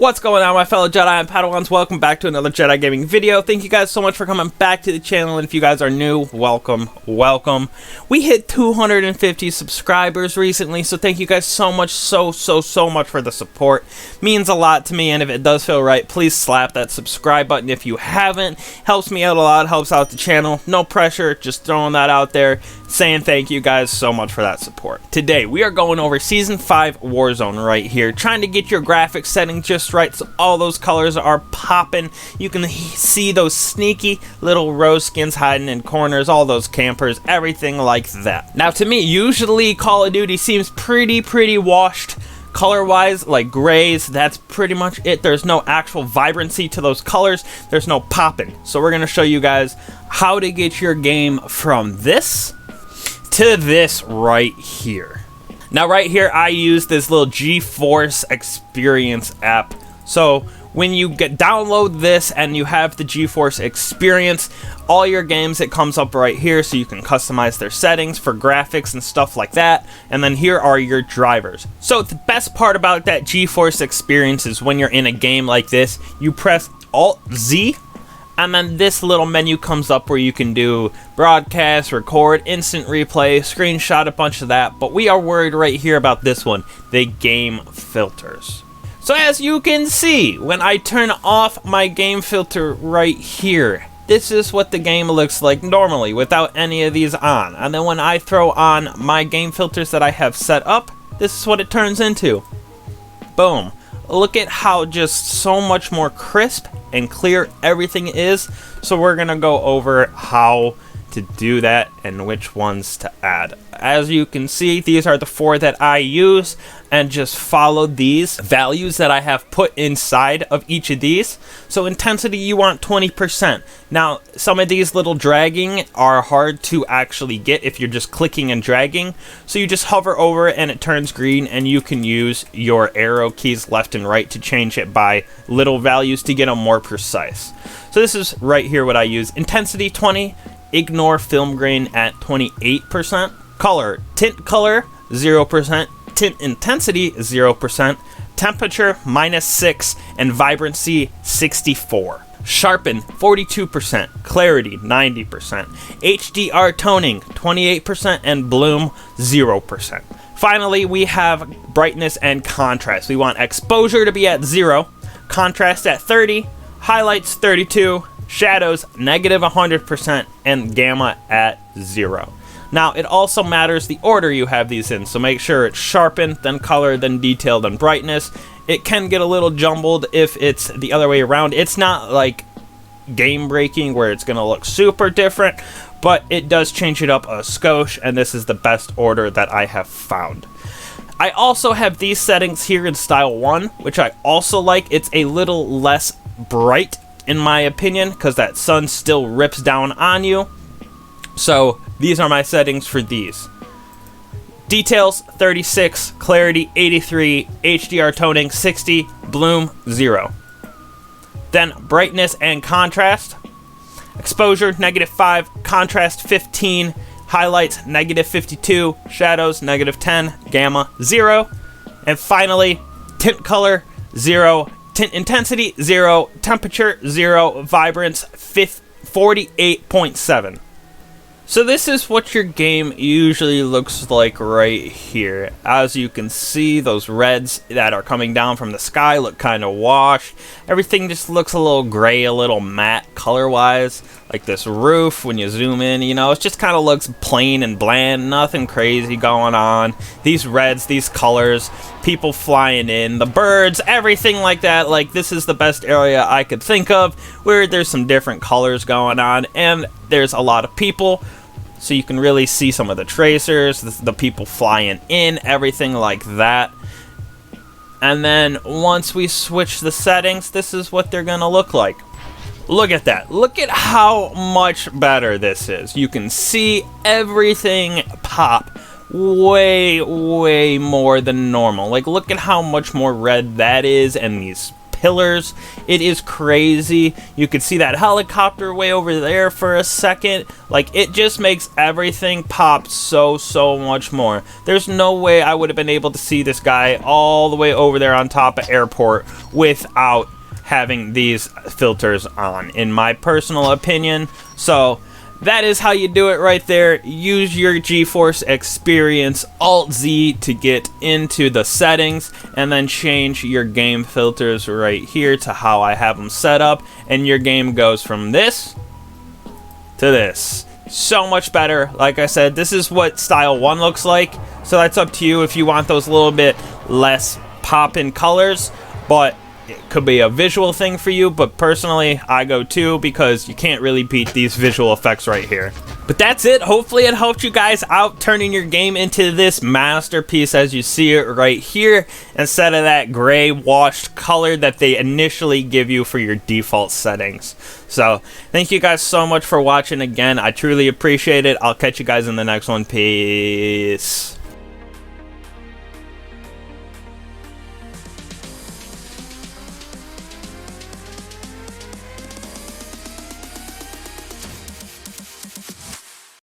What's going on, my fellow Jedi and Padawans? Welcome back to another Jedi gaming video. Thank you guys so much for coming back to the channel, and if you guys are new, welcome. We hit 250 subscribers recently, so thank you guys so much, so much for the support. Means a lot to me, and if it does feel right, please slap that subscribe button if you haven't. Helps me out a lot, helps out the channel. No pressure, just throwing that out there, saying thank you guys so much for that support. Today, we are going over Season 5 Warzone right here, trying to get your graphics setting just right so all those colors are popping. You can see those sneaky little rose skins hiding in corners, all those campers, everything like that. Now, to me, usually Call of Duty seems pretty washed color-wise, like grays. That's pretty much it. There's no actual vibrancy to those colors. There's no popping. So we're going to show you guys how to get your game from this to this right here. Now right here I use this little GeForce Experience app. So when you download this and you have the GeForce Experience, all your games, it comes up right here, so you can customize their settings for graphics and stuff like that. And then here are your drivers. So the best part about that GeForce Experience is when you're in a game like this, you press Alt-Z, and then this little menu comes up where you can do broadcast, record, instant replay, screenshot, a bunch of that. But we are worried right here about this one, the game filters. So as you can see, when I turn off my game filter right here, this is what the game looks like normally without any of these on. And then when I throw on my game filters that I have set up, this is what it turns into. Boom. Look at how just so much more crisp and clear everything is. So we're gonna go over how to do that and which ones to add. As you can see, these are the 4 that I use, and just follow these values that I have put inside of each of these. So intensity, you want 20%. Now, some of these little dragging are hard to actually get if you're just clicking and dragging. So you just hover over it and it turns green, and you can use your arrow keys left and right to change it by little values to get them more precise. So this is right here what I use. Intensity 20, ignore film grain at 28%. Color, tint color 0%, tint intensity 0%, temperature -6, and vibrancy 64. Sharpen 42%, clarity 90%, HDR toning 28%, and bloom 0%. Finally, we have brightness and contrast. We want exposure to be at 0, contrast at 30, highlights 32, shadows -100%, and gamma at 0. Now, it also matters the order you have these in, so make sure it's sharpened, then color, then detail, then brightness. It can get a little jumbled if it's the other way around. It's not like game breaking where it's going to look super different, but it does change it up a skosh, and this is the best order that I have found. I also have these settings here in style 1, which I also like. It's a little less bright, in my opinion, because that sun still rips down on you. So these are my settings for these. Details 36, clarity 83, HDR toning 60, bloom 0. Then brightness and contrast. Exposure -5, contrast 15, highlights -52, shadows -10, gamma 0. And finally, tint color 0, tint intensity 0, temperature 0, vibrance 48.7. So this is what your game usually looks like right here. As you can see, those reds that are coming down from the sky look kind of washed. Everything just looks a little gray, a little matte color-wise. Like this roof, when you zoom in, you know, it just kind of looks plain and bland, nothing crazy going on. These reds, these colors, people flying in, the birds, everything like that. Like, this is the best area I could think of where there's some different colors going on, and there's a lot of people. So you can really see some of the tracers, the people flying in, everything like that. And then once we switch the settings, this is what they're gonna look like. Look at that. Look at how much better this is. You can see everything pop way more than normal. Like, look at how much more red that is, and these pillars. It is crazy. You could see that helicopter way over there for a second. Like, it just makes everything pop so much more. There's no way I would have been able to see this guy all the way over there on top of airport without having these filters on, in my personal opinion. So that is how you do it right there. Use your GeForce Experience Alt-Z to get into the settings, and then change your game filters right here to how I have them set up, and your game goes from this to this. So much better. Like I said, this is what Style 1 looks like, so that's up to you if you want those little bit less pop in colors, but it could be a visual thing for you. But personally, I go 2 because you can't really beat these visual effects right here. But that's it. Hopefully it helped you guys out, turning your game into this masterpiece as you see it right here, instead of that gray washed color that they initially give you for your default settings. So thank you guys so much for watching again. I truly appreciate it. I'll catch you guys in the next one. Peace.